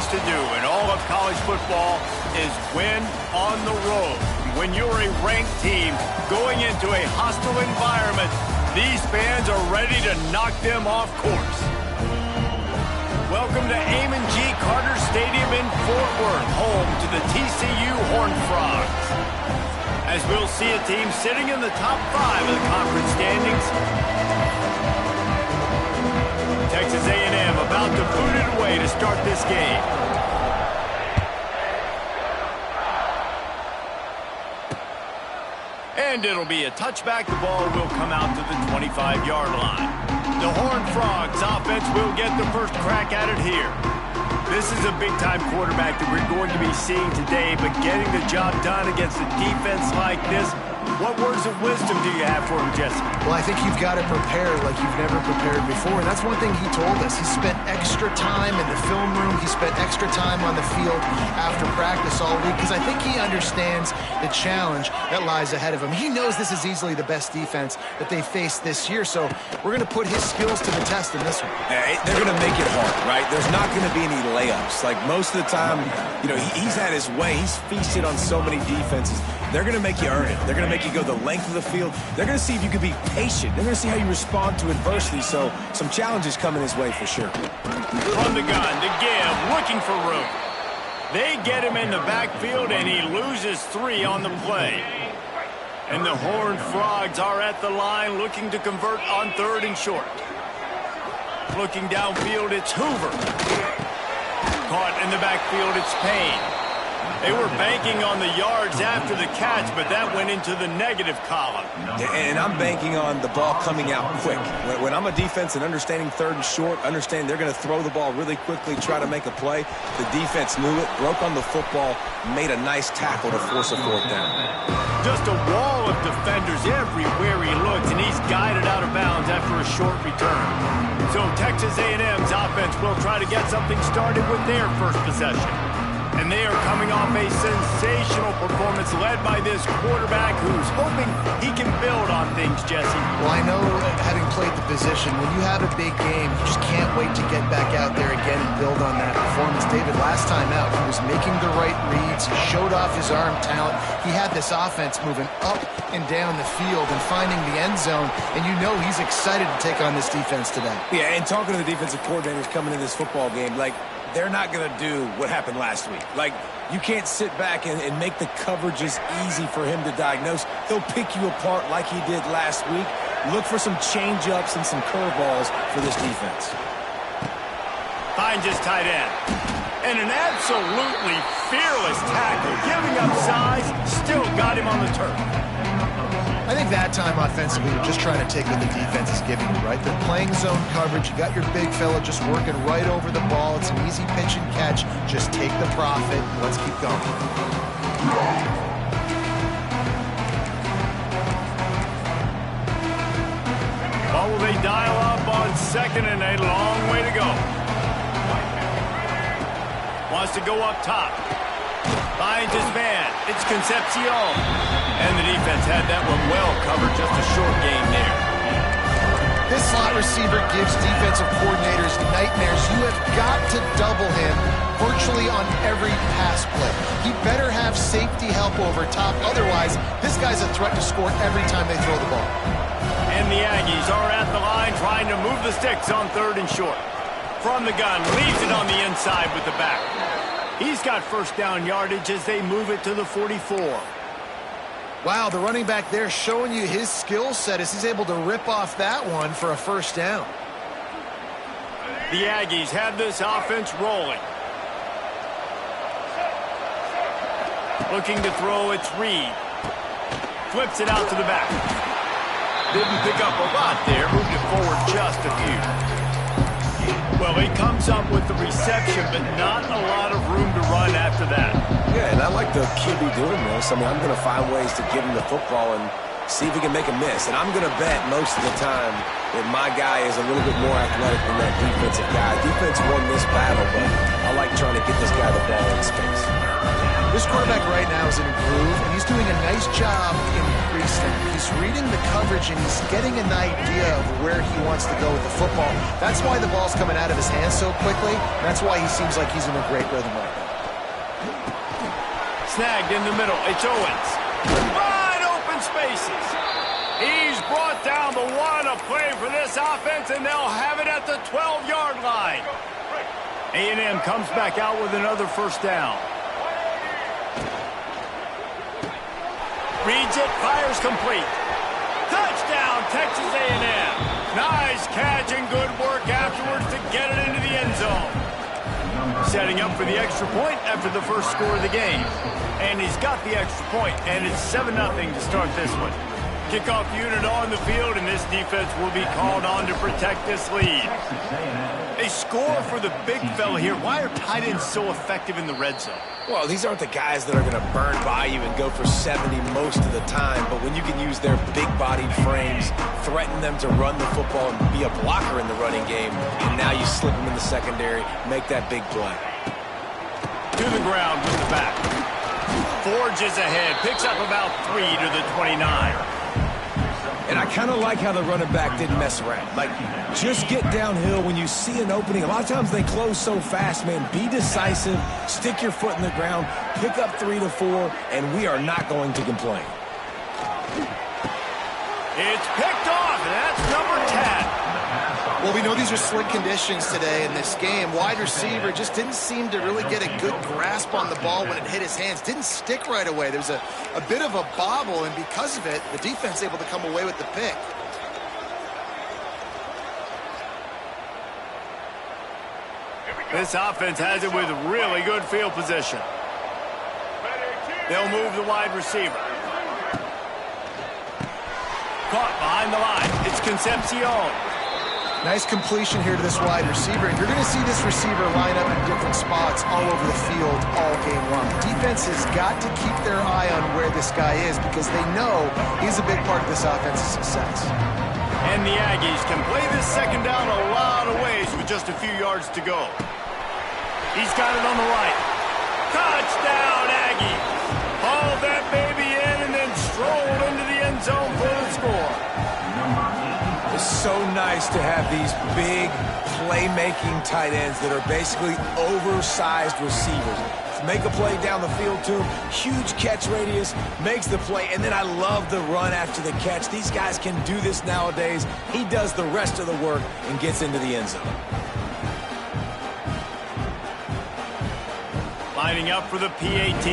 to do in all of college football is win on the road. When you're a ranked team going into a hostile environment, these fans are ready to knock them off course. Welcome to Amon G. Carter Stadium in Fort Worth, home to the TCU Horned Frogs. As we'll see a team sitting in the top 5 of the conference standings. Texas A&M about to boot it away to start this game. And it'll be a touchback. The ball will come out to the 25-yard line. The Horned Frogs offense will get the first crack at it here. This is a big-time quarterback that we're going to be seeing today, but getting the job done against a defense like this, what words of wisdom do you have for him, Jesse? Well, I think you've got to prepare like you've never prepared before, and that's one thing he told us. He spent extra time in the film room. He spent extra time on the field after practice all week because I think he understands the challenge that lies ahead of him. He knows this is easily the best defense that they faced this year, so we're going to put his skills to the test in this one. They're going to make it hard, right? There's not going to be any layups. Like most of the time, you know, he's had his way. He's feasted on so many defenses. They're going to make you earn it. They're going to make you go the length of the field. They're going to see if you can be patient. They're going to see how you respond to adversity. So some challenges coming his way for sure. From the gun to give, looking for room. They get him in the backfield, and he loses 3 on the play. And the Horned Frogs are at the line looking to convert on 3rd and short. Looking downfield, it's Hoover. Caught in the backfield, it's Payne. They were banking on the yards after the catch, but that went into the negative column. And I'm banking on the ball coming out quick. When I'm a defense and understanding 3rd and short, understand they're going to throw the ball really quickly, try to make a play. The defense knew it, broke on the football, made a nice tackle to force a 4th down. Just a wall of defenders everywhere he looks, and he's guided out of bounds after a short return. So Texas A&M's offense will try to get something started with their first possession. And they are coming off a sensational performance led by this quarterback who's hoping he can build on things, Jesse. Well, I know, having played the position, when you have a big game, you just can't wait to get back out there again and build on that performance. David, last time out, he was making the right reads. He showed off his arm talent. He had this offense moving up and down the field and finding the end zone, and you know he's excited to take on this defense today. Yeah, and talking to the defensive coordinators coming in this football game, like, they're not going to do what happened last week. Like, you can't sit back and make the coverages easy for him to diagnose. He'll pick you apart like he did last week. Look for some change-ups and some curveballs for this defense. Finds his tight end. And an absolutely fearless tackle. Giving up size, still got him on the turf. I think that time offensively, you're just trying to take what the defense is giving you, right? They're playing zone coverage. You got your big fella just working right over the ball. It's an easy pitch and catch. Just take the profit. Let's keep going. Oh, will they dial up on 2nd and a long way to go. Wants to go up top. Finds his man. It's Concepcion. And the defense had that one well covered. Just a short game there. This slot receiver gives defensive coordinators nightmares. You have got to double him virtually on every pass play. He better have safety help over top. Otherwise, this guy's a threat to score every time they throw the ball. And the Aggies are at the line trying to move the sticks on 3rd and short. From the gun, leaves it on the inside with the back. He's got first down yardage as they move it to the 44. Wow, the running back there showing you his skill set as he's able to rip off that one for a first down. The Aggies have this offense rolling. Looking to throw, it's Reed. Flips it out to the back. Didn't pick up a lot there, moved it forward just a few. Well, he comes up with the reception, but not a lot of room to run after that. Yeah, and I like the QB doing this. I mean, I'm going to find ways to give him the football and see if he can make a miss. And I'm going to bet most of the time that my guy is a little bit more athletic than that defensive guy. Defense won this battle, but I like trying to get this guy the ball in space. This quarterback right now is in a groove, and he's doing a nice job in pre-snap. He's reading the coverage, and he's getting an idea of where he wants to go with the football. That's why the ball's coming out of his hands so quickly. That's why he seems like he's in a great rhythm right now. Snagged in the middle. It's Owens. Wide open spaces. He's brought down, but what a play for this offense, and they'll have it at the 12-yard line. A&M comes back out with another first down. Reads it, fires complete. Touchdown, Texas A&M. Nice catch and good work afterwards to get it into the end zone. Setting up for the extra point after the first score of the game. And he's got the extra point, and it's 7-0 to start this one. Kickoff unit on the field, and this defense will be called on to protect this lead. A score for the big fella here. Why are tight ends so effective in the red zone? Well, these aren't the guys that are going to burn by you and go for 70 most of the time, but when you can use their big-bodied frames, threaten them to run the football and be a blocker in the running game, and now you slip them in the secondary, make that big play. To the ground with the back. Forges ahead, picks up about 3 to the 29. And I kind of like how the running back didn't mess around. Like, just get downhill when you see an opening. A lot of times they close so fast, man. Be decisive, stick your foot in the ground, pick up 3 to 4, and we are not going to complain. It's picked off, and that's number 10. Well, we know these are slick conditions today in this game. Wide receiver just didn't seem to really get a good grasp on the ball when it hit his hands. Didn't stick right away. There was a bit of a bobble, and because of it, the defense able to come away with the pick. This offense has it with really good field position. They'll move the wide receiver. Caught behind the line. It's Concepcion. Nice completion here to this wide receiver. You're going to see this receiver line up in different spots all over the field all game long. Defense has got to keep their eye on where this guy is because they know he's a big part of this offense's success. And the Aggies can play this second down a lot of ways with just a few yards to go. He's got it on the right. Touchdown, Aggies. Haul that baby in and then stroll into the end zone for the score. It's so nice to have these big playmaking tight ends that are basically oversized receivers. Make a play down the field to him, huge catch radius, makes the play, and then I love the run after the catch. These guys can do this nowadays. He does the rest of the work and gets into the end zone. Lining up for the PAT.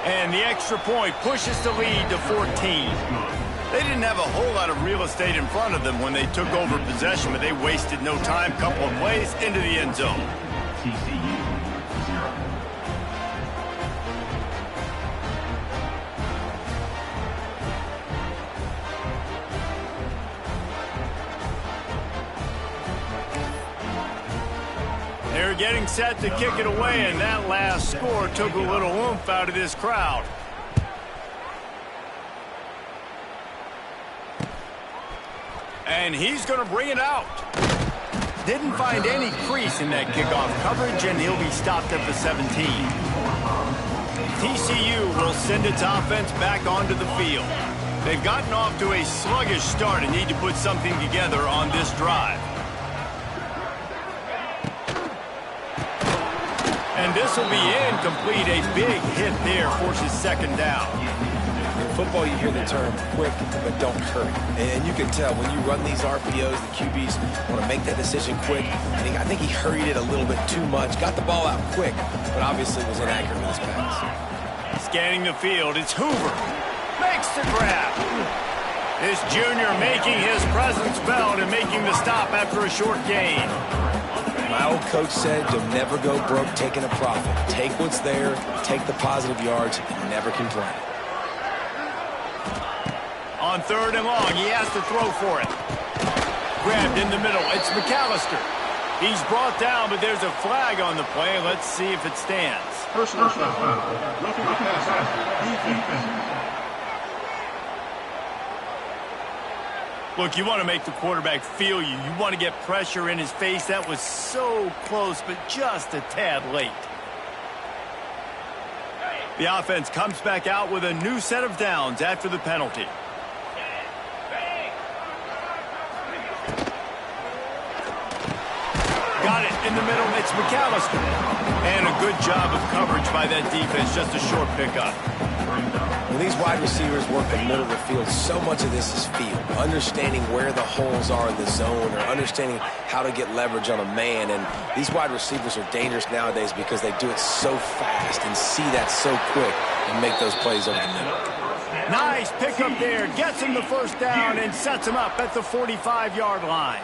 And the extra point pushes the lead to 14. They didn't have a whole lot of real estate in front of them when they took over possession, but they wasted no time. Couple of plays into the end zone. They're getting set to kick it away, and that last score took a little oomph out of this crowd. And he's going to bring it out. Didn't find any crease in that kickoff coverage, and he'll be stopped at the 17. TCU will send its offense back onto the field. They've gotten off to a sluggish start and need to put something together on this drive. And this will be incomplete. A big hit there forces second down. In football, you hear the term quick, but don't hurry. And you can tell when you run these RPOs, the QBs want to make that decision quick. And I think he hurried it a little bit too much. Got the ball out quick, but obviously was inaccurate with his pass. Scanning the field, it's Hoover. Makes the grab. This junior making his presence felt and making the stop after a short gain. My old coach said you'll never go broke taking a profit. Take what's there, take the positive yards, and never complain. On third and long, he has to throw for it. Grabbed in the middle, it's McAllister. He's brought down, but there's a flag on the play. Let's see if it stands. Personal foul. Roughing the passer. Look, you want to make the quarterback feel you. You want to get pressure in his face. That was so close, but just a tad late. The offense comes back out with a new set of downs after the penalty. Got it in the middle. It's McAllister. And a good job of coverage by that defense. Just a short pickup. When these wide receivers work the middle of the field, so much of this is feel. Understanding where the holes are in the zone or understanding how to get leverage on a man. And these wide receivers are dangerous nowadays because they do it so fast and see that so quick and make those plays over the middle. Nice pickup there. Gets him the first down and sets him up at the 45-yard line.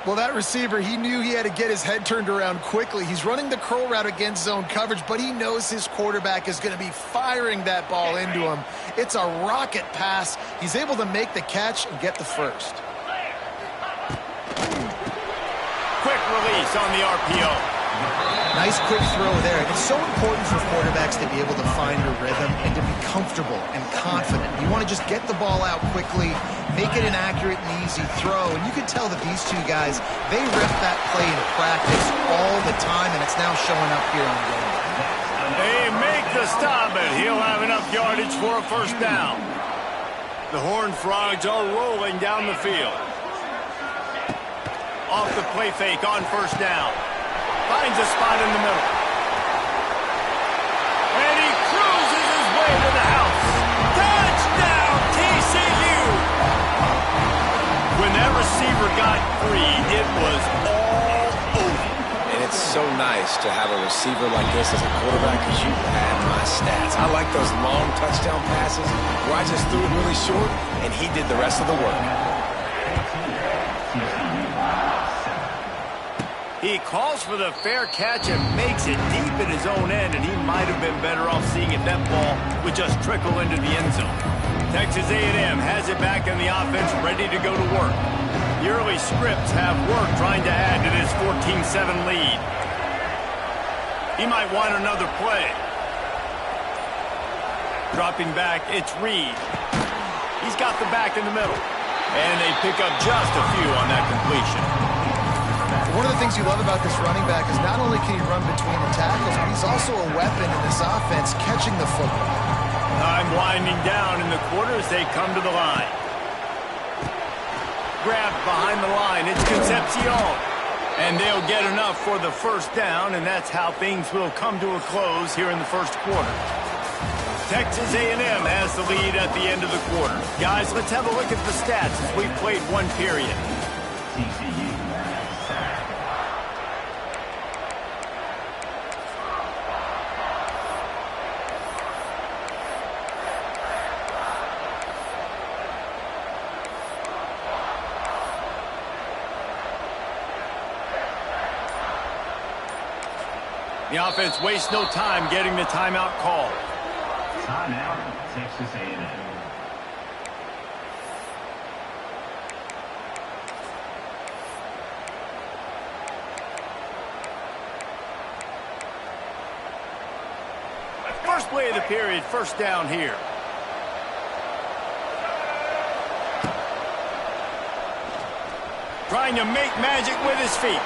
Well, that receiver, he knew he had to get his head turned around quickly. He's running the curl route against zone coverage, but he knows his quarterback is going to be firing that ball into him. It's a rocket pass. He's able to make the catch and get the first. Quick release on the RPO. Nice quick throw there. It's so important for quarterbacks to be able to find a rhythm and to be comfortable and confident. You want to just get the ball out quickly, make it an accurate and easy throw. And you can tell that these two guys, they rip that play in practice all the time, and it's now showing up here on game. They make the stop, and he'll have enough yardage for a first down. The Horned Frogs are rolling down the field. Off the play fake on first down. Finds a spot in the middle. And he cruises his way to the house. Touchdown, TCU! When that receiver got free, it was all over. And it's so nice to have a receiver like this as a quarterback because you had my stats. I like those long touchdown passes where I just threw it really short and he did the rest of the work. He calls for the fair catch and makes it deep in his own end, and he might have been better off seeing if that ball would just trickle into the end zone. Texas A&M has it back in the offense, ready to go to work. The early scripts have work trying to add to this 14-7 lead. He might want another play. Dropping back, it's Reed. He's got the back in the middle. And they pick up just a few on that completion. One of the things you love about this running back is not only can he run between the tackles, but he's also a weapon in this offense catching the football. Time winding down in the quarter as they come to the line. Grabbed behind the line. It's Concepcion. And they'll get enough for the first down, and that's how things will come to a close here in the first quarter. Texas A&M has the lead at the end of the quarter. Guys, let's have a look at the stats as we've played one period. The offense wastes no time getting the timeout called. Timeout, Texas A&M. First play of the period, first down here. Trying to make magic with his feet.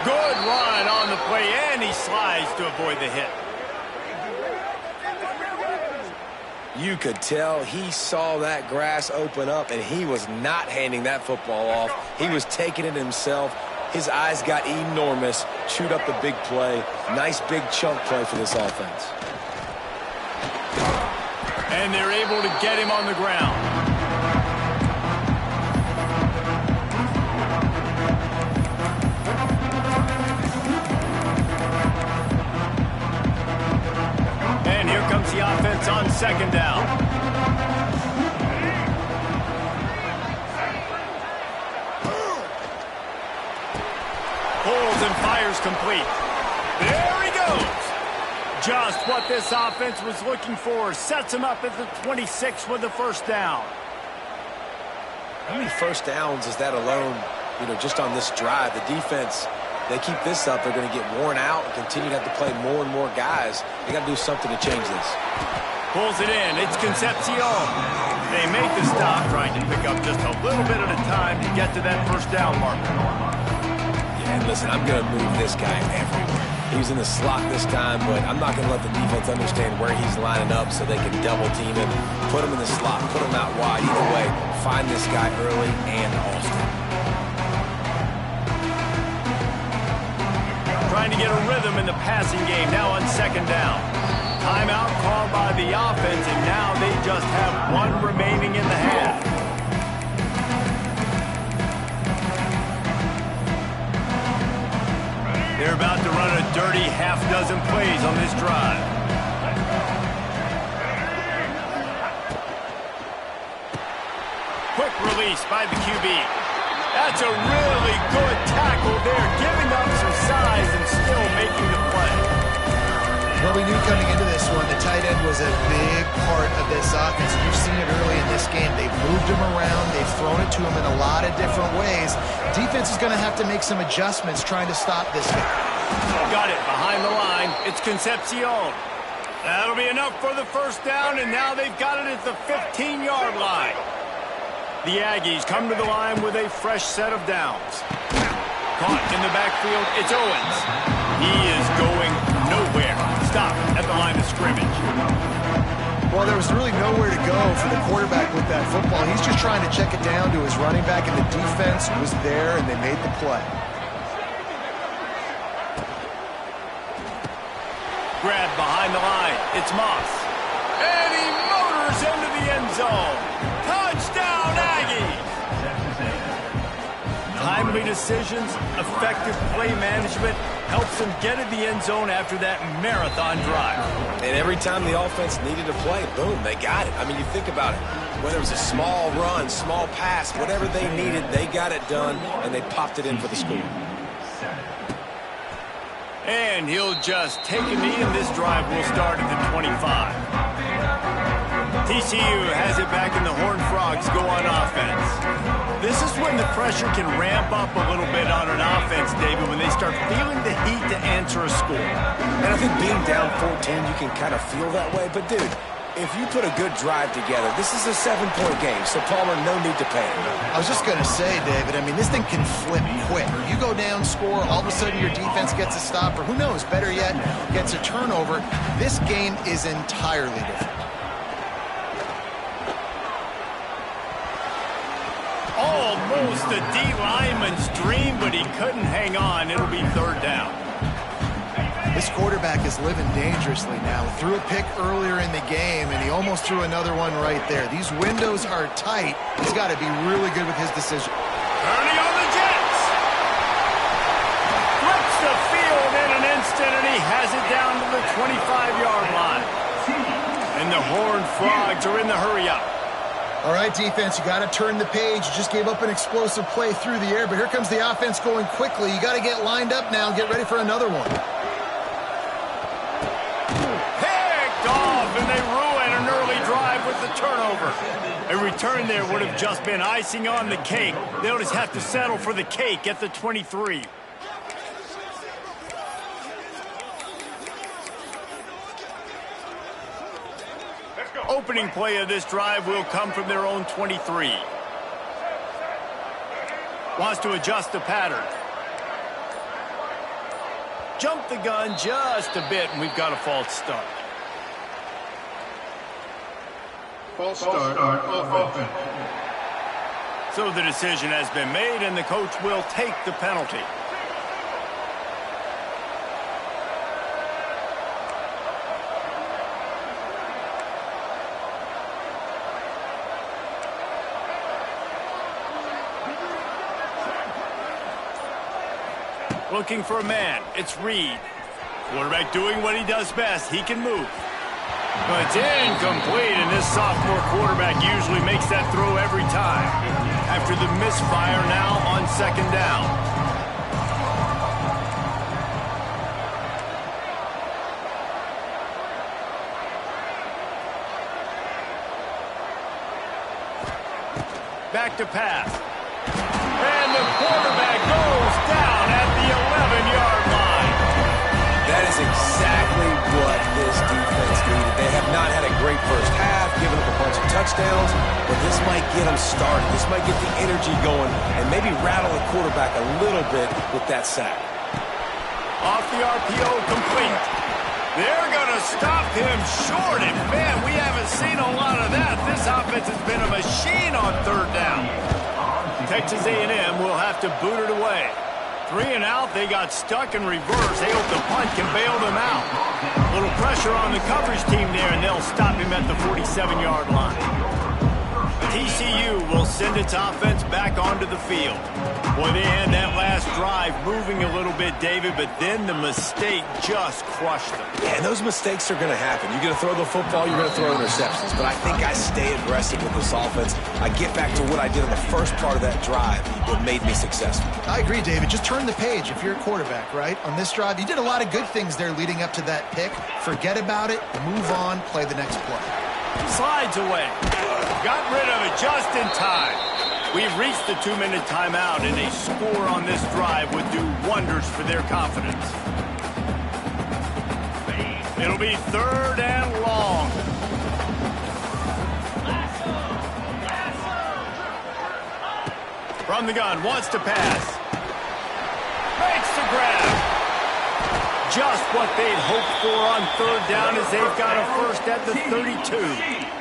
Good run on the play, and he slides to avoid the hit. You could tell he saw that grass open up, and he was not handing that football off. He was taking it himself. His eyes got enormous, chewed up the big play. Nice big chunk play for this offense. And they're able to get him on the ground. The offense on second down. Pulls and fires complete. There he goes. Just what this offense was looking for. Sets him up at the 26 with the first down. How many first downs is that alone, just on this drive? The defense, they keep this up, they're going to get worn out and continue to have to play more and more guys. They got to do something to change this. Pulls it in. It's Concepcion. They make the stop, trying to pick up just a little bit at a time to get to that first down marker. Yeah, and listen, I'm going to move this guy everywhere. He was in the slot this time, but I'm not going to let the defense understand where he's lining up so they can double team him, put him in the slot, put him out wide. Either way, find this guy early and often. Trying to get a rhythm in the passing game now on second down. Timeout called by the offense, and now they just have one remaining in the half. They're about to run a dirty half-dozen plays on this drive. Quick release by the QB. That's a really good tackle there, giving up some size and still making the play. Well, we knew coming into this one, the tight end was a big part of this offense. You've seen it early in this game. They've moved him around. They've thrown it to him in a lot of different ways. Defense is going to have to make some adjustments trying to stop this guy. Got it behind the line. It's Concepcion. That'll be enough for the first down, and now they've got it at the 15-yard line. The Aggies come to the line with a fresh set of downs. Caught in the backfield, it's Owens. He is going nowhere. Stop at the line of scrimmage. Well, there was really nowhere to go for the quarterback with that football. He's just trying to check it down to his running back, and the defense was there, and they made the play. Grab behind the line. It's Moss. And he motors into the end zone. Touchdown, Aggies! Timely decisions, effective play management helps them get in the end zone after that marathon drive. And every time the offense needed to play, boom, they got it. I mean, you think about it. Whether it was a small run, small pass, whatever they needed, they got it done, and they popped it in for the score. And he'll just take a knee, and this drive will start at the 25. TCU has it back, and the Horned Frogs go on offense. This is when the pressure can ramp up a little bit on an offense, David, when they start feeling the heat to answer a score. And I think being down 14, you can kind of feel that way. But, dude, if you put a good drive together, this is a 7-point game, so Palmer, no need to panic. I was just going to say, David, I mean, this thing can flip quick. You go down, score, all of a sudden your defense gets a stop, or who knows, better yet, gets a turnover. This game is entirely different. Almost a D lineman's dream, but he couldn't hang on. It'll be third down. This quarterback is living dangerously now. He threw a pick earlier in the game, and he almost threw another one right there. These windows are tight. He's got to be really good with his decision. Early on the Jets. Flips the field in an instant, and he has it down to the 25-yard line. And the Horned Frogs are in the hurry-up. All right, defense, you got to turn the page. You just gave up an explosive play through the air, but here comes the offense going quickly. You got to get lined up now and get ready for another one. Picked off, and they ruin an early drive with the turnover. A return there would have just been icing on the cake. They'll just have to settle for the cake at the 23. Opening play of this drive will come from their own 23. Wants to adjust the pattern. Jump the gun just a bit, and we've got a false start. False start offense. So the decision has been made, and the coach will take the penalty. Looking for a man. It's Reed. Quarterback doing what he does best. He can move. But it's incomplete, and this sophomore quarterback usually makes that throw every time. After the misfire now on second down. Back to pass. And the quarterback goes down at the 11-yard line. That is exactly what this defense needed. They have not had a great first half, given up a bunch of touchdowns, but this might get them started. This might get the energy going and maybe rattle the quarterback a little bit with that sack. Off the RPO, complete. They're going to stop him short, and man, we haven't seen a lot of that. This offense has been a machine on third down. Texas A&M will have to boot it away. 3 and out, they got stuck in reverse. They hope the punt can bail them out. A little pressure on the coverage team there, and they'll stop him at the 47-yard line. TCU will send its offense back onto the field. Boy, they had that last drive moving a little bit, David, but then the mistake just crushed them. Yeah, and those mistakes are going to happen. You're going to throw the football, you're going to throw interceptions. But I think I stay aggressive with this offense. I get back to what I did in the first part of that drive that made me successful. I agree, David. Just turn the page if you're a quarterback, right? On this drive, you did a lot of good things there leading up to that pick. Forget about it, move on, play the next play. Slides away. Got rid of it just in time. We've reached the 2-minute timeout, and a score on this drive would do wonders for their confidence. It'll be 3rd and long. From the gun, wants to pass. Makes the grab. Just what they'd hoped for on 3rd down as they've got a first at the 32.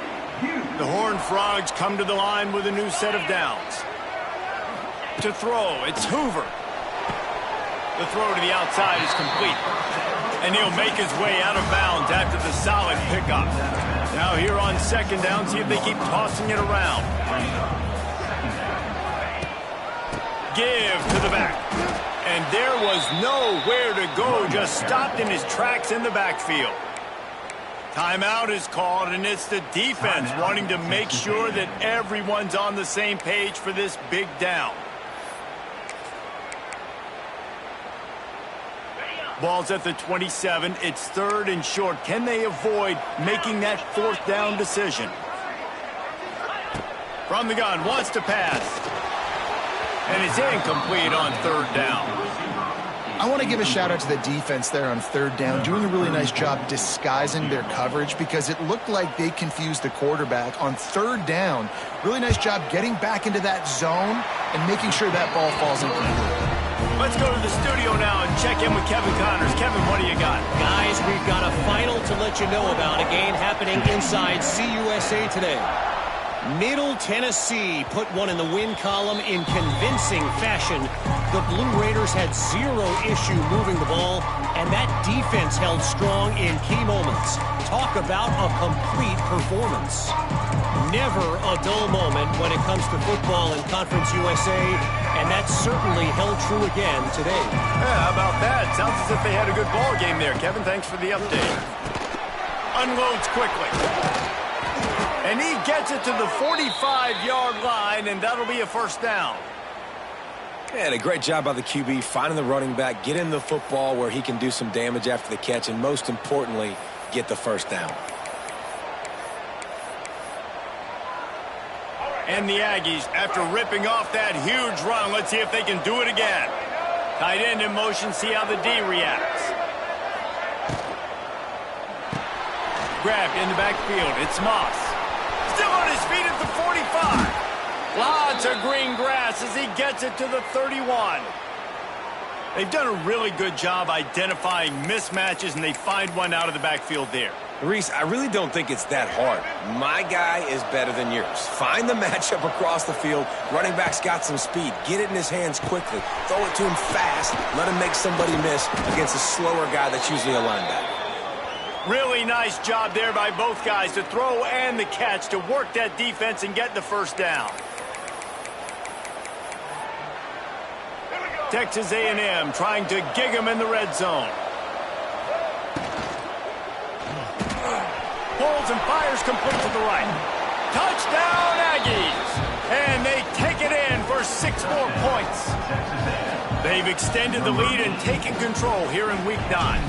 The Horned Frogs come to the line with a new set of downs. To throw, it's Hoover. The throw to the outside is complete. And he'll make his way out of bounds after the solid pickup. Now here on 2nd down, see if they keep tossing it around. Give to the back. And there was nowhere to go, just stopped in his tracks in the backfield. Timeout is called, and it's the defense wanting to make sure that everyone's on the same page for this big down. Ball's at the 27. It's 3rd and short. Can they avoid making that 4th down decision? From the gun, wants to pass. And it's incomplete on 3rd down. I want to give a shout out to the defense there on 3rd down, doing a really nice job disguising their coverage because it looked like they confused the quarterback on 3rd down. Really nice job getting back into that zone and making sure that ball falls incomplete. Let's go to the studio now and check in with Kevin Connors. Kevin, what do you got? Guys, we've got a final to let you know about, a game happening inside CUSA today. Middle Tennessee put one in the win column in convincing fashion. The Blue Raiders had 0 issue moving the ball, and that defense held strong in key moments. Talk about a complete performance. Never a dull moment when it comes to football in Conference USA, and that certainly held true again today. Yeah, how about that? Sounds as if they had a good ball game there. Kevin, thanks for the update. Unloads quickly. And he gets it to the 45-yard line, and that'll be a 1st down. And a great job by the QB finding the running back, getting the football where he can do some damage after the catch, and most importantly, get the 1st down. And the Aggies, after ripping off that huge run, let's see if they can do it again. Tight end in motion, see how the D reacts. Grabbed in the backfield, it's Moss. Still on his feet at the 45. Lots of green grass as he gets it to the 31. They've done a really good job identifying mismatches, and they find one out of the backfield there. Reese, I really don't think it's that hard. My guy is better than yours. Find the matchup across the field. Running back's got some speed. Get it in his hands quickly. Throw it to him fast. Let him make somebody miss against a slower guy that's usually a linebacker. Really nice job there by both guys to throw and the catch to work that defense and get the 1st down. Texas A&M trying to gig him in the red zone. Pulls and fires complete to the right. Touchdown Aggies! And they take it in for 6 more points. They've extended the lead and taken control here in Week 9.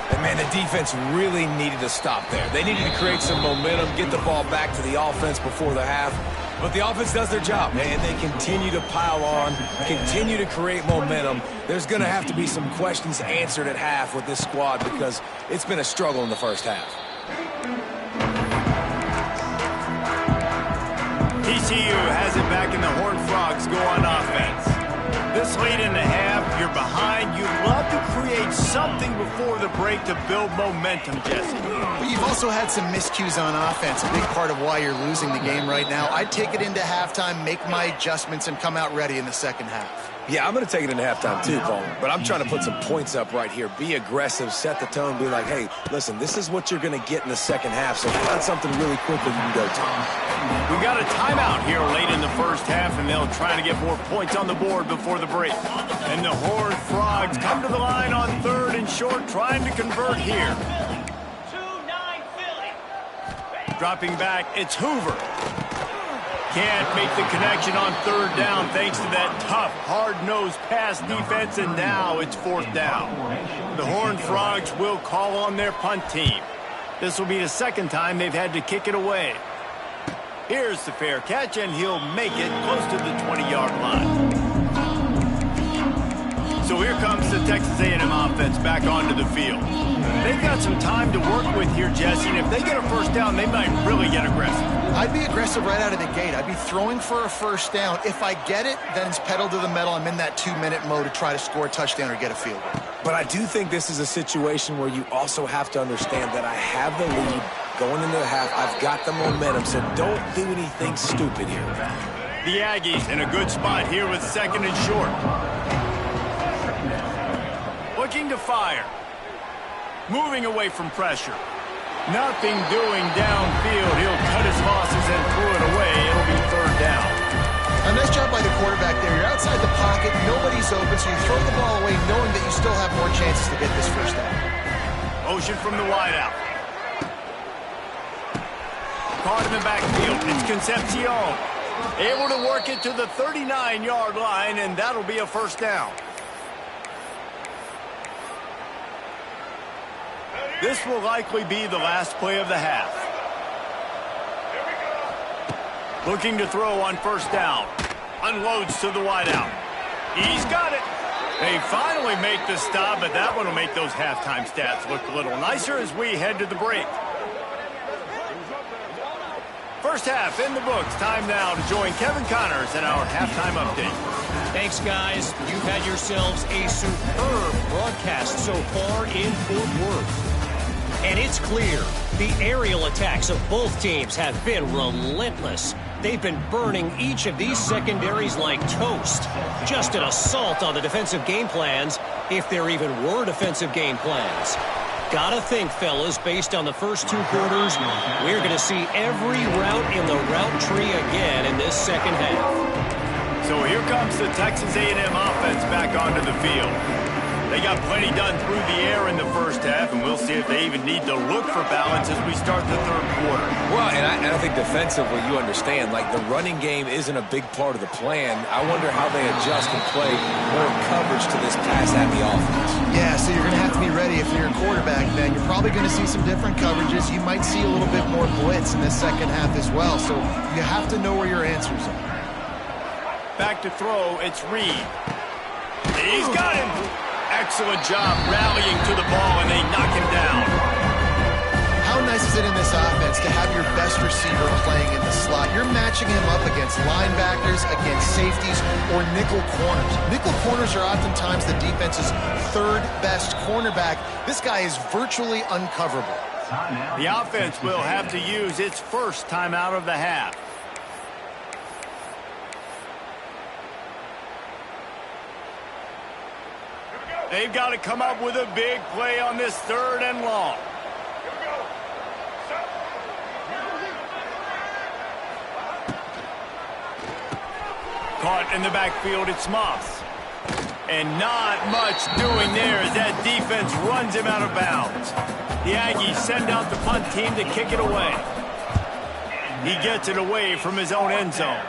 And man, the defense really needed to stop there. They needed to create some momentum, get the ball back to the offense before the half. But the offense does their job, and they continue to pile on, continue to create momentum. There's going to have to be some questions answered at half with this squad because it's been a struggle in the first half. TCU has it back, and the Horned Frogs go on offense. This late in the half, you're behind. You'd love to need something before the break to build momentum, Jesse. But you've also had some miscues on offense, a big part of why you're losing the game right now. I'd take it into halftime, make my adjustments, and come out ready in the second half. Yeah, I'm going to take it into halftime too, Paul. But I'm trying to put some points up right here. Be aggressive, set the tone, be like, hey, listen, this is what you're going to get in the second half, so find something really quickly you can go to. We got a timeout here late in the first half, and they'll try to get more points on the board before the break. And the Horned Frogs come to the line on 3rd and short, trying to convert here. Dropping back, it's Hoover. Can't make the connection on 3rd down thanks to that tough, hard-nosed pass defense, and now it's 4th down. The Horned Frogs will call on their punt team. This will be the second time they've had to kick it away. Here's the fair catch, and he'll make it close to the 20-yard line. So here comes the Texas A&M offense back onto the field. They've got some time to work with here, Jesse, and if they get a first down, they might really get aggressive. I'd be aggressive right out of the gate. I'd be throwing for a first down. If I get it, then it's pedal to the metal. I'm in that 2-minute mode to try to score a touchdown or get a field goal. But I do think this is a situation where you also have to understand that I have the lead going into the half. I've got the momentum, so don't do anything stupid here. The Aggies in a good spot here with 2nd and short. Looking to fire. Moving away from pressure. Nothing doing downfield. He'll cut his losses and throw it away. It'll be 3rd down. A nice job by the quarterback there. You're outside the pocket. Nobody's open, so you throw the ball away knowing that you still have more chances to get this first down. Motion from the wideout. Caught in the backfield. It's Concepcion. Able to work it to the 39-yard line, and that'll be a first down. This will likely be the last play of the half. Looking to throw on first down. Unloads to the wideout. He's got it. They finally make the stop, but that one will make those halftime stats look a little nicer as we head to the break. First half in the books. Time now to join Kevin Connors in our halftime update. Thanks, guys. You've had yourselves a superb broadcast so far in Fort Worth. And it's clear the aerial attacks of both teams have been relentless. They've been burning each of these secondaries like toast. Just an assault on the defensive game plans, if there even were defensive game plans. Gotta think, fellas, based on the first 2 quarters, we're going to see every route in the route tree again in this second half. So here comes the Texas A&M offense back onto the field. They got plenty done through the air in the first half, and we'll see if they even need to look for balance as we start the 3rd quarter. Well, and I think defensively, you understand, like the running game isn't a big part of the plan. I wonder how they adjust and play more coverage to this pass-happy offense. Yeah, so you're going to have to be ready if you're a quarterback then. You're probably going to see some different coverages. You might see a little bit more blitz in this second half as well, so you have to know where your answers are. Back to throw, it's Reed. He's got him. Excellent job rallying to the ball, and they knock him down. How nice is it in this offense to have your best receiver playing in the slot? You're matching him up against linebackers, against safeties, or nickel corners. Nickel corners are oftentimes the defense's 3rd best cornerback. This guy is virtually uncoverable. The offense will have to use its first timeout of the half. They've got to come up with a big play on this 3rd and long. Caught in the backfield, it's Moss. And not much doing there as that defense runs him out of bounds. The Aggies send out the punt team to kick it away. He gets it away from his own end zone.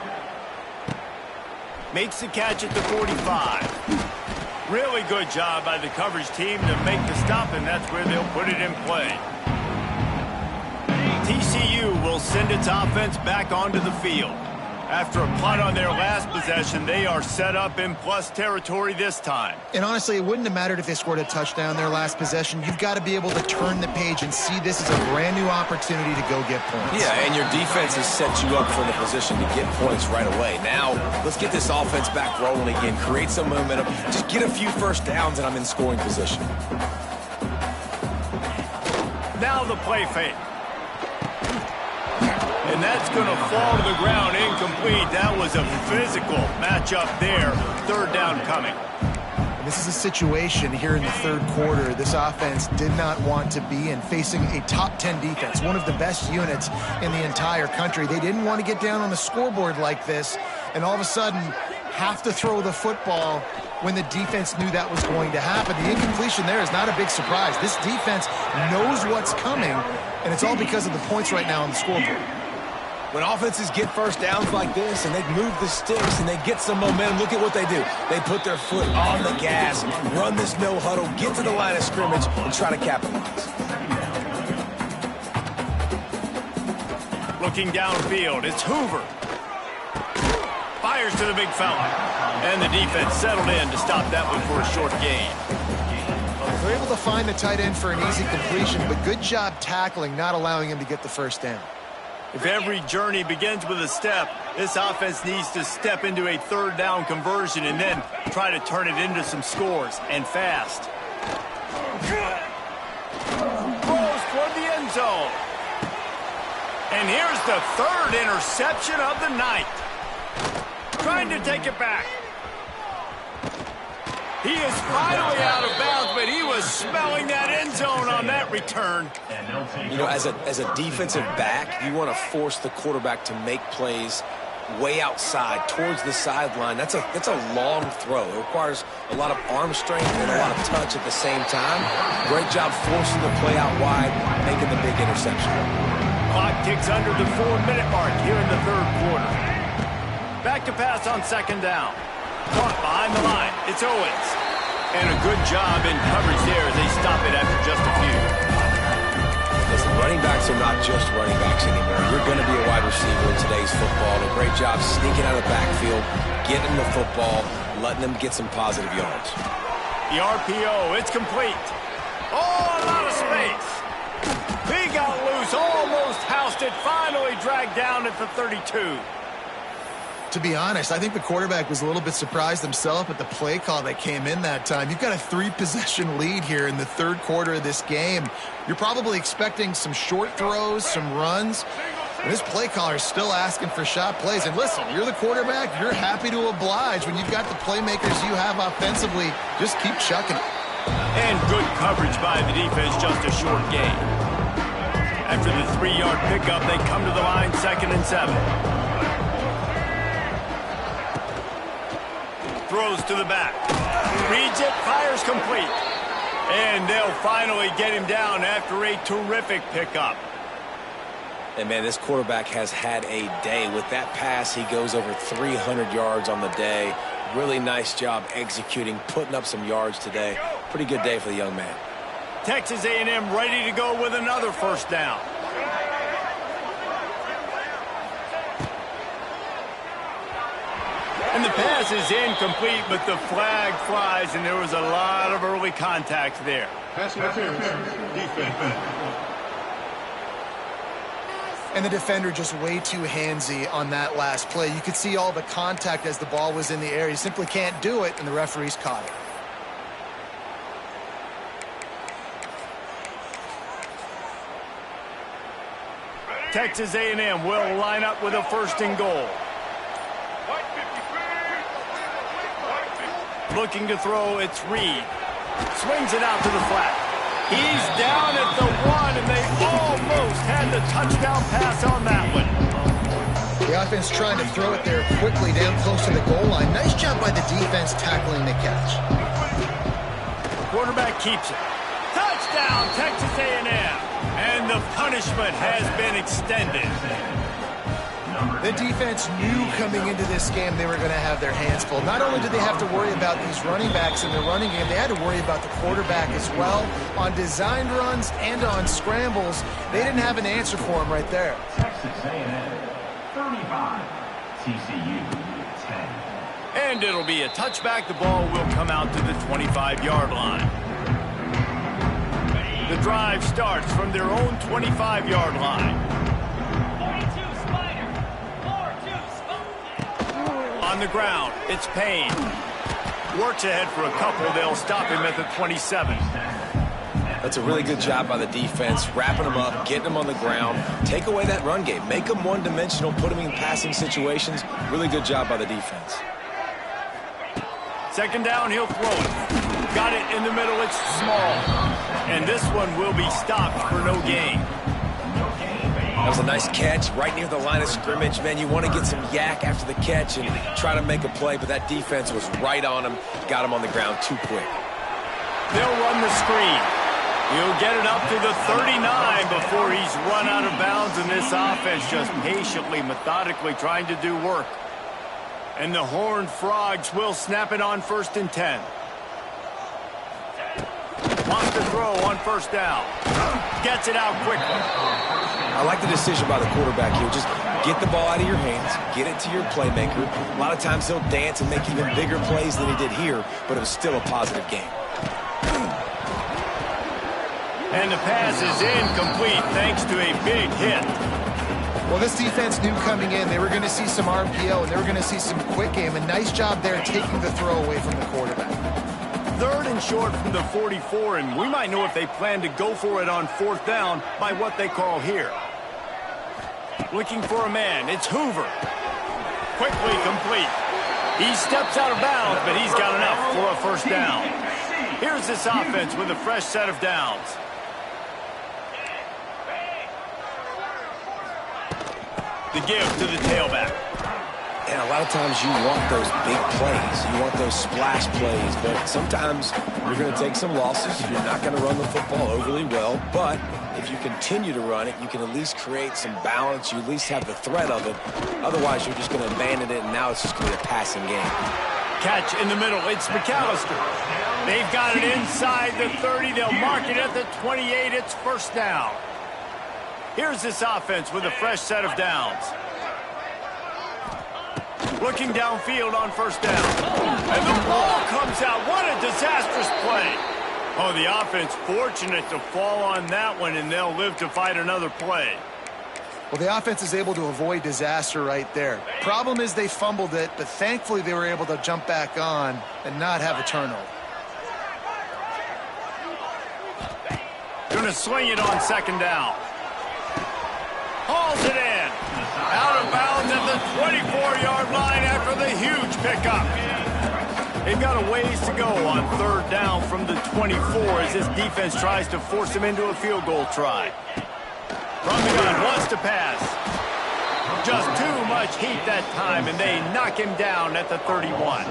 Makes the catch at the 45. Really good job by the coverage team to make the stop, and that's where they'll put it in play. TCU will send its offense back onto the field. After a punt on their last possession, they are set up in plus territory this time. And honestly, it wouldn't have mattered if they scored a touchdown their last possession. You've got to be able to turn the page and see this as a brand new opportunity to go get points. Yeah, and your defense has set you up for the position to get points right away. Now, let's get this offense back rolling again, create some momentum, just get a few first downs, and I'm in scoring position. Now the play fake. And that's going to fall to the ground incomplete. That was a physical matchup there. Third down coming. This is a situation here in the third quarter this offense did not want to be in, facing a top 10 defense, one of the best units in the entire country. They didn't want to get down on the scoreboard like this and all of a sudden have to throw the football when the defense knew that was going to happen. The incompletion there is not a big surprise. This defense knows what's coming, and it's all because of the points right now on the scoreboard. When offenses get first downs like this and they move the sticks and they get some momentum, look at what they do. They put their foot on the gas, run this no huddle, get to the line of scrimmage, and try to capitalize. Looking downfield, it's Hoover. Fires to the big fella. And the defense settled in to stop that one for a short gain. They're able to find the tight end for an easy completion, but good job tackling, not allowing him to get the first down. If every journey begins with a step, this offense needs to step into a third down conversion and then try to turn it into some scores, and fast. Throws toward the end zone. And here's the third interception of the night. Trying to take it back. He is finally out of bounds, but he was smelling that end zone on that return. You know, as a defensive back, you want to force the quarterback to make plays way outside, towards the sideline. That's a long throw. It requires a lot of arm strength and a lot of touch at the same time. Great job forcing the play out wide, making the big interception. Clock ticks under the 4-minute mark here in the third quarter. Back to pass on second down. Caught behind the line. It's Owens. And a good job in coverage there as they stop it after just a few. Listen, running backs are not just running backs anymore. You're going to be a wide receiver in today's football. And a great job sneaking out of the backfield, getting the football, letting them get some positive yards. The RPO, it's complete. Oh, a lot of space. He got loose, almost housed it, finally dragged down at the 32. To be honest, I think the quarterback was a little bit surprised himself at the play call that came in that time. You've got a 3-possession lead here in the third quarter of this game. You're probably expecting some short throws, some runs. And this play caller is still asking for shot plays. And listen, you're the quarterback. You're happy to oblige. When you've got the playmakers you have offensively, just keep chucking it. And good coverage by the defense, just a short gain. After the 3-yard pickup, they come to the line, 2nd and 7. Throws to the back. Reads it, fires complete. And they'll finally get him down after a terrific pickup. And, man, this quarterback has had a day. With that pass, he goes over 300 yards on the day. Really nice job executing, putting up some yards today. Pretty good day for the young man. Texas A&M ready to go with another first down. And the pass is incomplete, but the flag flies, and there was a lot of early contact there. Pass interference, defense. And the defender just way too handsy on that last play. You could see all the contact as the ball was in the air. You simply can't do it, and the referees caught it. Texas A&M will line up with a 1st and goal. Looking to throw, it's Reed. Swings it out to the flat. He's down at the 1, and they almost had the touchdown pass on that one. The offense trying to throw it there quickly down close to the goal line. Nice job by the defense tackling the catch. Quarterback keeps it. Touchdown, Texas A&M. And the punishment has been extended. The defense knew coming into this game they were going to have their hands full. Not only did they have to worry about these running backs in the running game, they had to worry about the quarterback as well. On designed runs and on scrambles, they didn't have an answer for him right there. Texas A&M, 35, TCU 10. And it'll be a touchback. The ball will come out to the 25-yard line. The drive starts from their own 25-yard line. 42 Spider. 4-2 On the ground, it's Payne. Works ahead for a couple. They'll stop him at the 27. That's a really good job by the defense, wrapping them up, getting them on the ground. Take away that run game. Make them one-dimensional, put them in passing situations. Really good job by the defense. Second down, he'll throw it. Got it in the middle, it's small. And this one will be stopped for no gain. That was a nice catch right near the line of scrimmage. Man, you want to get some yak after the catch and try to make a play, but that defense was right on him. Got him on the ground too quick. They'll run the screen. He'll get it up to the 39 before he's run out of bounds, and this offense just patiently, methodically trying to do work. And the Horned Frogs will snap it on 1st and 10. Wants to throw on 1st down. Gets it out quickly. I like the decision by the quarterback here. Just get the ball out of your hands, get it to your playmaker. A lot of times he'll dance and make even bigger plays than he did here, but it was still a positive game. And the pass is incomplete thanks to a big hit. Well, this defense knew coming in they were going to see some RPO and they were going to see some quick game. A nice job there taking the throw away from the quarterback. 3rd and short from the 44, and we might know if they plan to go for it on 4th down by what they call here. Looking for a man, it's Hoover. Quickly complete. He steps out of bounds, but he's got enough for a 1st down. Here's this offense with a fresh set of downs. The give to the tailback. And a lot of times you want those big plays. You want those splash plays. But sometimes you're going to take some losses. You're not going to run the football overly well. But if you continue to run it, you can at least create some balance. You at least have the threat of it. Otherwise, you're just going to abandon it, and now it's just going to be a passing game. Catch in the middle. It's McAllister. They've got it inside the 30. They'll mark it at the 28. It's 1st down. Here's this offense with a fresh set of downs. Looking downfield on 1st down. And the ball comes out. What a disastrous play. Oh, the offense fortunate to fall on that one, and they'll live to fight another play. Well, the offense is able to avoid disaster right there. Problem is they fumbled it, but thankfully they were able to jump back on and not have a turnover. Going to swing it on 2nd down. Hauls it in. Out of bounds at the 24-yard line after the huge pickup. They've got a ways to go on 3rd down from the 24 as this defense tries to force him into a field goal try. From the gun, wants to pass. Just too much heat that time, and they knock him down at the 31.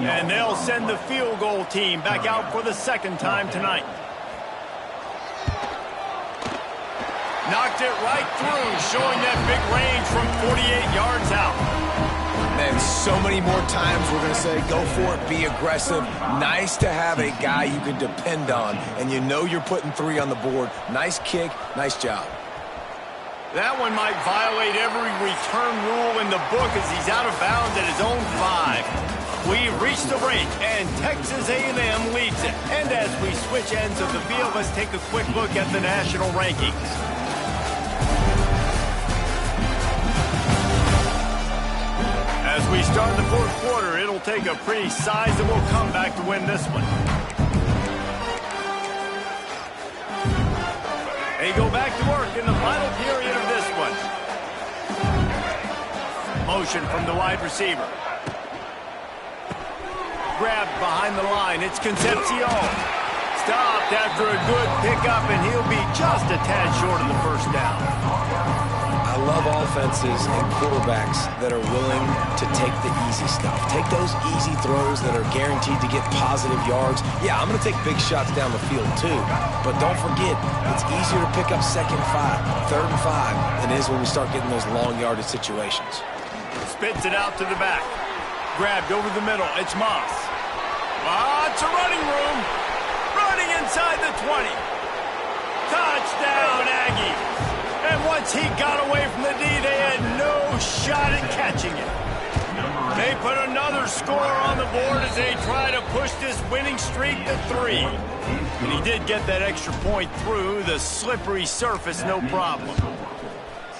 And they'll send the field goal team back out for the 2nd time tonight. Knocked it right through, showing that big range from 48 yards out. Man, so many more times we're going to say, go for it, be aggressive. Nice to have a guy you can depend on, and you know you're putting 3 on the board. Nice kick, nice job. That one might violate every return rule in the book as he's out of bounds at his own 5. We've reached the break, and Texas A&M leads it. And as we switch ends of the field, let's take a quick look at the national rankings. As we start the 4th quarter, it'll take a pretty sizable comeback to win this one. They go back to work in the final period of this one. Motion from the wide receiver. Grabbed behind the line. It's Concepcion. Stopped after a good pickup, and he'll be just a tad short of the 1st down. I love offenses and quarterbacks that are willing to take the easy stuff. Take those easy throws that are guaranteed to get positive yards. Yeah, I'm going to take big shots down the field too. But don't forget, it's easier to pick up 2nd and 5, 3rd and 5 than it is when we start getting those long yardage situations. Spits it out to the back. Grabbed over the middle. It's Moss. Lots of running room. Running inside the 20. Touchdown, Aggies. And once he got away from the D, they had no shot at catching it. They put another score on the board as they try to push this winning streak to 3. And he did get that extra point through the slippery surface, no problem.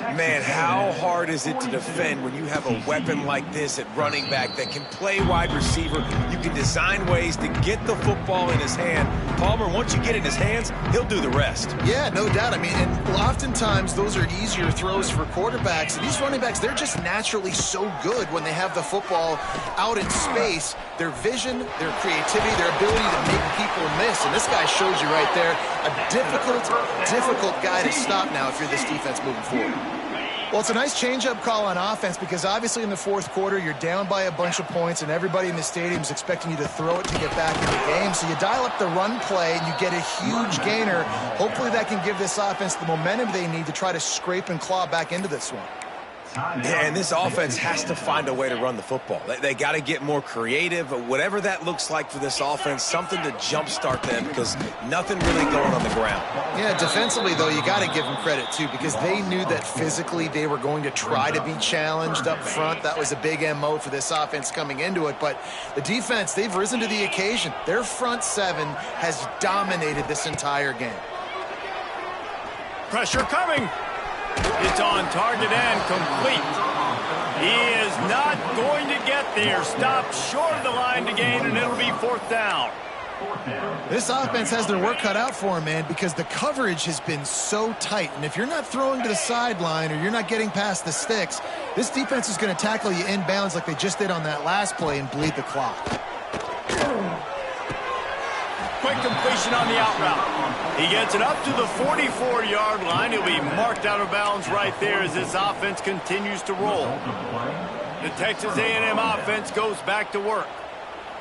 Man, how hard is it to defend when you have a weapon like this at running back that can play wide receiver? You can design ways to get the football in his hand. Palmer, once you get it in his hands, he'll do the rest. Yeah, no doubt. I mean, and oftentimes those are easier throws for quarterbacks. And these running backs, they're just naturally so good when they have the football out in space. Their vision, their creativity, their ability to make people miss. And this guy shows you right there a difficult guy to stop now if you're this defense moving forward. Well, it's a nice change-up call on offense because obviously in the fourth quarter, you're down by a bunch of points and everybody in the stadium is expecting you to throw it to get back in the game. So you dial up the run play and you get a huge gainer. Hopefully that can give this offense the momentum they need to try to scrape and claw back into this one. Yeah, and this offense has to find a way to run the football. They got to get more creative, whatever that looks like for this offense, something to jumpstart them because nothing really going on the ground. Yeah, defensively, though, you got to give them credit, too, because they knew that physically they were going to try to be challenged up front. That was a big MO for this offense coming into it. But the defense, they've risen to the occasion. Their front seven has dominated this entire game. Pressure coming. It's on target and complete. He is not going to get there. Stopped short of the line to gain, and it'll be 4th down. This offense has their work cut out for them, man, because the coverage has been so tight. And if you're not throwing to the sideline or you're not getting past the sticks, this defense is going to tackle you inbounds like they just did on that last play and bleed the clock. Quick completion on the out route. He gets it up to the 44-yard line. He'll be marked out of bounds right there as this offense continues to roll. The Texas A&M offense goes back to work.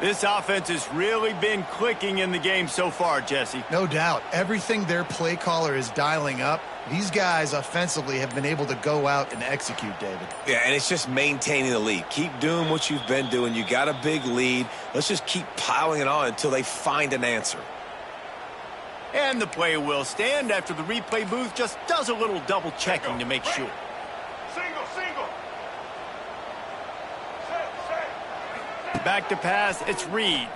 This offense has really been clicking in the game so far, Jesse. No doubt. Everything their play caller is dialing up, these guys offensively have been able to go out and execute, David. Yeah, and it's just maintaining the lead. Keep doing what you've been doing. You got a big lead. Let's just keep piling it on until they find an answer. And the play will stand after the replay booth just does a little double checking to make sure. Single. Back to pass, it's Reed.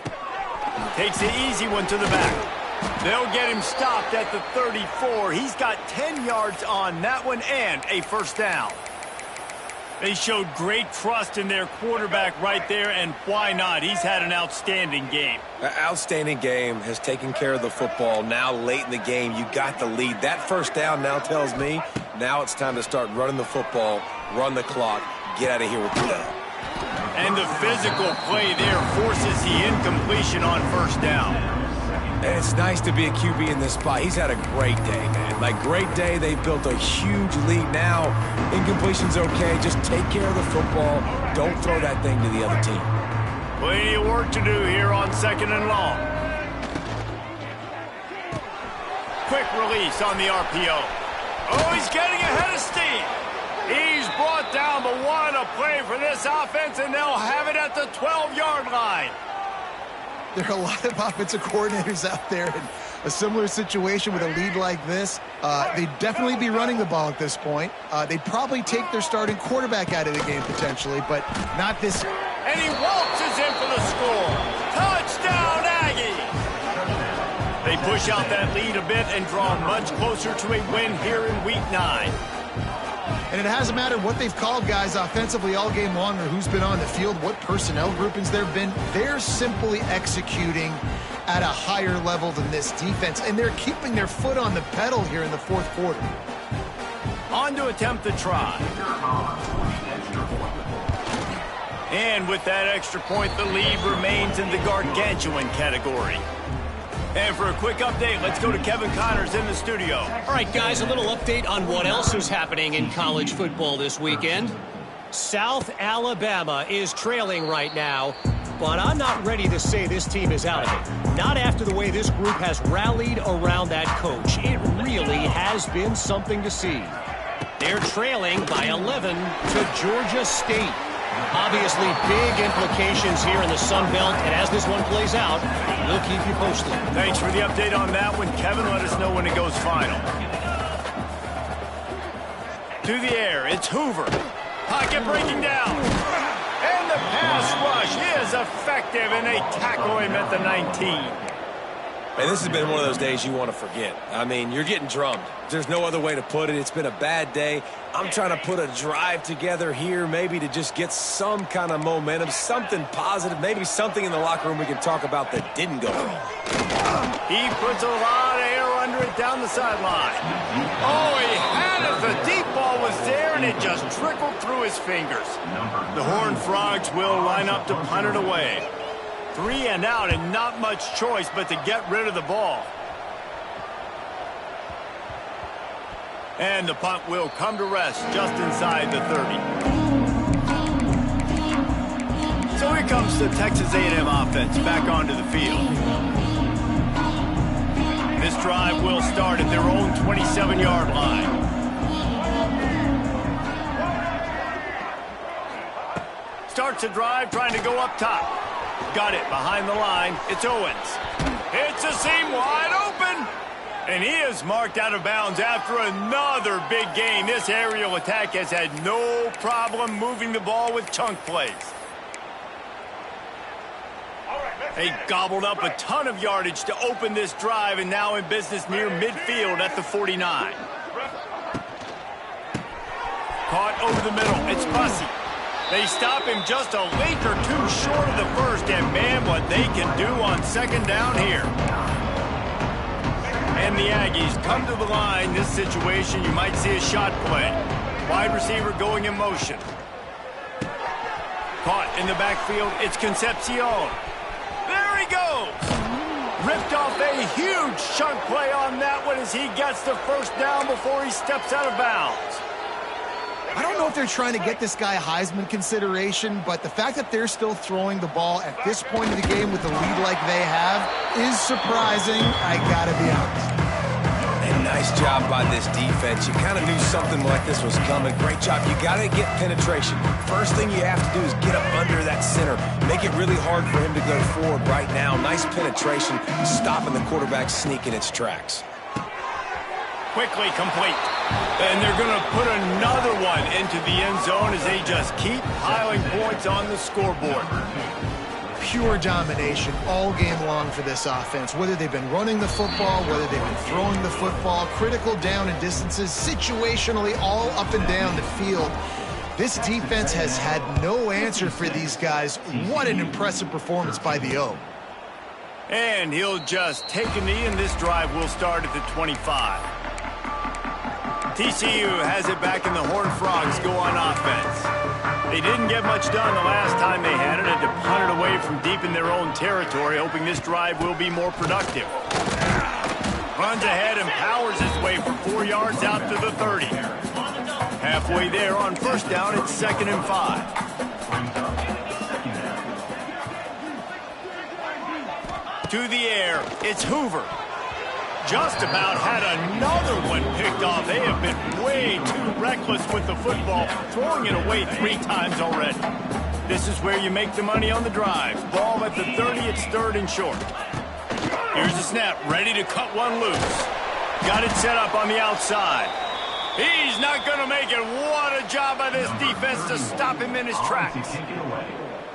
Takes the easy one to the back. They'll get him stopped at the 34. He's got 10 yards on that one and a 1st down. They showed great trust in their quarterback right there, and why not? He's had an outstanding game. An outstanding game, has taken care of the football. Now late in the game, you got the lead. That 1st down now tells me now it's time to start running the football, run the clock, get out of here with the ball. And the physical play there forces the incompletion on 1st down. And it's nice to be a QB in this spot. He's had a great day, man. Like, great day. They've built a huge lead now. Incompletion's okay. Just take care of the football. Don't throw that thing to the other team. Plenty of work to do here on 2nd and long. Quick release on the RPO. Oh, he's getting ahead of steam. He's brought down, but what a play for this offense, and they'll have it at the 12-yard line. There are a lot of offensive coordinators out there in a similar situation with a lead like this. They'd definitely be running the ball at this point. They'd probably take their starting quarterback out of the game potentially, but not this. And he waltzes in for the score. Touchdown, Aggie! They push out that lead a bit and draw much closer to a win here in Week 9. And it hasn't mattered what they've called guys offensively all game long or who's been on the field, what personnel groupings there have been. They're simply executing at a higher level than this defense, and they're keeping their foot on the pedal here in the 4th quarter. On to attempt the try. And with that extra point, the lead remains in the gargantuan category. And for a quick update, let's go to Kevin Connors in the studio. All right, guys, a little update on what else is happening in college football this weekend. South Alabama is trailing right now, but I'm not ready to say this team is out of it. Not after the way this group has rallied around that coach. It really has been something to see. They're trailing by 11 to Georgia State. Obviously, big implications here in the Sun Belt, and as this one plays out, we'll keep you posted. Thanks for the update on that one, Kevin. Let us know when it goes final. To the air, it's Hoover. Pocket breaking down. And the pass rush is effective, and they tackle him at the 19. And this has been one of those days you want to forget. I mean, you're getting drummed. There's no other way to put it. It's been a bad day. I'm trying to put a drive together here, maybe to just get some kind of momentum, something positive, maybe something in the locker room we can talk about that didn't go wrong. He puts a lot of air under it down the sideline. Oh, he had it. The deep ball was there, and it just trickled through his fingers. The Horned Frogs will line up to punt it away. 3 and out, and not much choice but to get rid of the ball. And the punt will come to rest just inside the 30. So here comes the Texas A&M offense back onto the field. This drive will start at their own 27-yard line. Starts a drive trying to go up top. Got it behind the line. It's Owens. It's a seam wide open. And he is marked out of bounds after another big gain. This aerial attack has had no problem moving the ball with chunk plays. They gobbled up a ton of yardage to open this drive, and now in business near midfield at the 49. Caught over the middle. It's Blizzy. They stop him just a link or two short of the first, and man, what they can do on second down here. And the Aggies come to the line. This situation, you might see a shot play. Wide receiver going in motion. Caught in the backfield, it's Concepcion. There he goes. Ripped off a huge chunk play on that one as he gets the first down before he steps out of bounds. I don't know if they're trying to get this guy Heisman consideration, but the fact that they're still throwing the ball at this point of the game with the lead like they have is surprising, I gotta be honest. And nice job by this defense. You kind of knew something like this was coming. Great job. You got to get penetration. First thing you have to do is get up under that center. Make it really hard for him to go forward right now. Nice penetration, stopping the quarterback sneak in its tracks. Quickly complete. And they're going to put another one into the end zone as they just keep piling points on the scoreboard. Pure domination all game long for this offense. Whether they've been running the football, whether they've been throwing the football, critical down and distances, situationally all up and down the field. This defense has had no answer for these guys. What an impressive performance by the O. And he'll just take a knee, and this drive will start at the 25. TCU has it back, and the Horned Frogs go on offense. They didn't get much done the last time they had it, and to punt it away from deep in their own territory, hoping this drive will be more productive. Runs ahead and powers his way for 4 yards out to the 30. Halfway there on first down, it's 2nd and 5. To the air, it's Hoover. Just about had another one picked off. They have been way too reckless with the football, throwing it away 3 times already. This is where you make the money on the drive. Ball at the 30, it's 3rd and short. Here's the snap, ready to cut one loose. Got it set up on the outside. He's not going to make it. What a job by this defense to stop him in his tracks.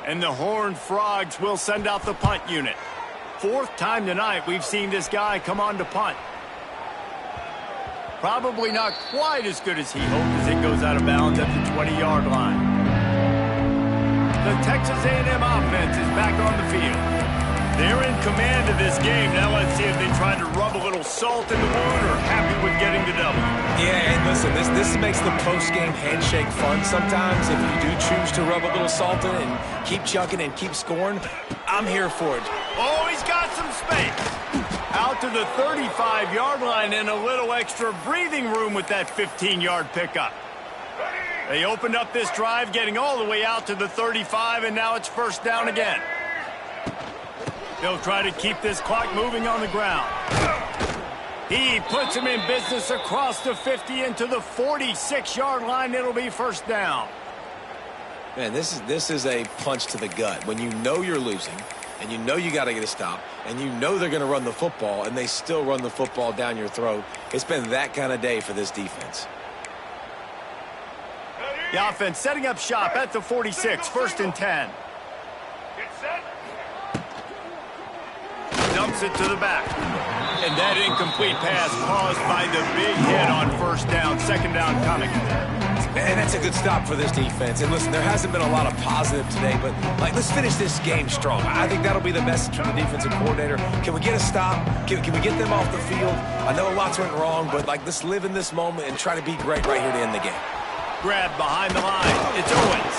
And the Horned Frogs will send out the punt unit. 4th time tonight we've seen this guy come on to punt. Probably not quite as good as he hoped as it goes out of bounds at the 20-yard line. The Texas A&M offense is back on the field. They're in command of this game. Now let's see if they try to rub a little salt in the wound or happy with getting the W. Yeah, and listen, this makes the post-game handshake fun sometimes. If you do choose to rub a little salt in and keep chucking and keep scoring, I'm here for it. Oh, he's got some space. Out to the 35-yard line and a little extra breathing room with that 15-yard pickup. They opened up this drive, getting all the way out to the 35, and now it's first down again. They'll try to keep this clock moving on the ground. He puts him in business across the 50 into the 46-yard line. It'll be first down. Man, this is a punch to the gut. When you know you're losing, and you know you got to get a stop, and you know they're going to run the football, and they still run the football down your throat. It's been that kind of day for this defense. The offense setting up shop at the 46, 1st and 10. Get set. Dumps it to the back. And that incomplete pass caused by the big hit on 1st down, 2nd down coming. And that's a good stop for this defense. And listen, there hasn't been a lot of positive today, but let's finish this game strong. I think that'll be the message from the defensive coordinator. Can we get a stop? Can we get them off the field? I know lots went wrong, but let's live in this moment and try to be great right here to end the game. Grab behind the line. It's Owens.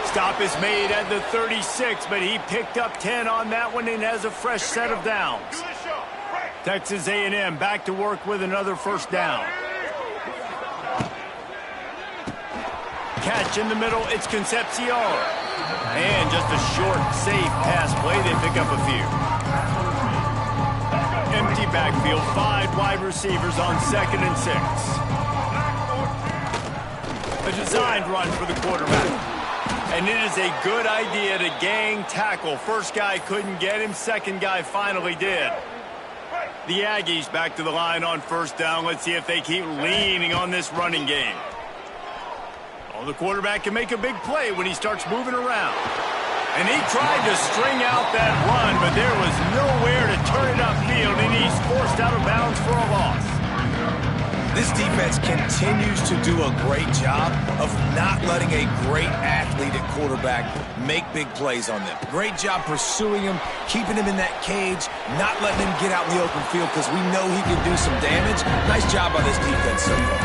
Stop is made at the 36, but he picked up 10 on that one and has a fresh set of downs. Do the show. Right. Texas A&M back to work with another 1st down. Catch in the middle, it's Concepcion. And just a short, safe pass play, they pick up a few. Empty backfield, 5 wide receivers on 2nd and 6. A designed run for the quarterback. And it is a good idea to gang tackle. First guy couldn't get him, second guy finally did. The Aggies back to the line on 1st down. Let's see if they keep leaning on this running game. Oh, the quarterback can make a big play when he starts moving around. And he tried to string out that run, but there was nowhere to turn it upfield, and he's forced out of bounds for a loss. This defense continues to do a great job of not letting a great athlete at quarterback make big plays on them. Great job pursuing him, keeping him in that cage, not letting him get out in the open field because we know he can do some damage. Nice job by this defense so far.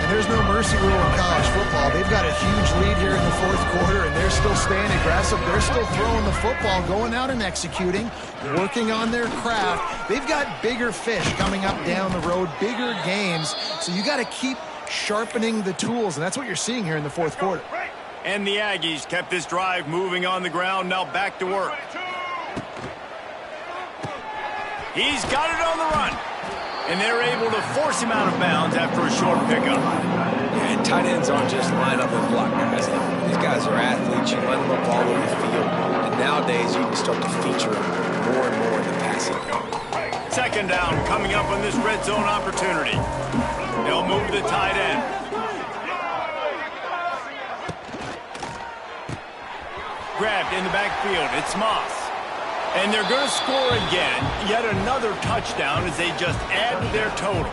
And there's no mercy rule in college football. They've got a huge lead here in the 4th quarter, and they're still staying aggressive. They're still throwing the football, going out and executing, working on their craft. They've got bigger fish coming up down the road, bigger games. So you got to keep sharpening the tools, and that's what you're seeing here in the 4th quarter. And the Aggies kept this drive moving on the ground, now back to work. He's got it on the run. And they're able to force him out of bounds after a short pickup. And tight ends aren't just line up and block guys. These guys are athletes. You line them up all over the field. And nowadays, you can start to feature more and more in the passing game. 2nd down coming up on this red zone opportunity. They'll move the tight end. Grabbed in the backfield. It's Moss. And they're going to score again. Yet another touchdown as they just add to their total.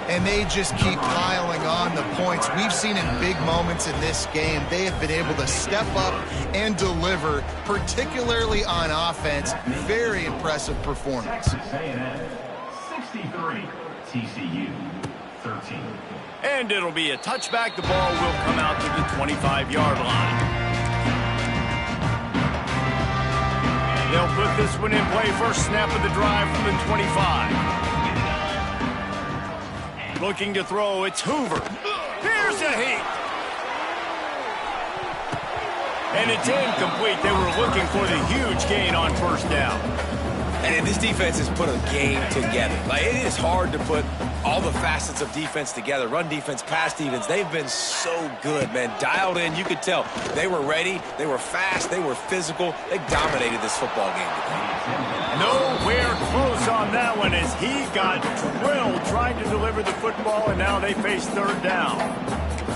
And they just keep piling on the points. We've seen in big moments in this game, they have been able to step up and deliver, particularly on offense. Very impressive performance. 63, TCU 13. And it'll be a touchback. The ball will come out to the 25-yard line. They'll put this one in play. First snap of the drive from the 25. Looking to throw, it's Hoover. Here's a heat. And it's incomplete. They were looking for the huge gain on 1st down. And this defense has put a game together. It is hard to put all the facets of defense together. Run defense, pass defense. They've been so good, man. Dialed in. You could tell they were ready. They were fast. They were physical. They dominated this football game today. Nowhere close on that one as he got drilled trying to deliver the football, and now they face 3rd down.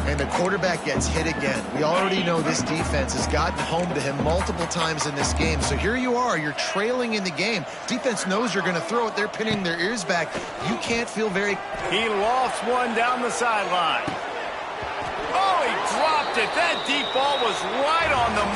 And the quarterback gets hit again. We already know this defense has gotten home to him multiple times in this game. So here you are. You're trailing in the game. Defense knows you're going to throw it. They're pinning their ears back. You can't feel very... He lofts one down the sideline. Oh, he dropped it. That deep ball was right on the money.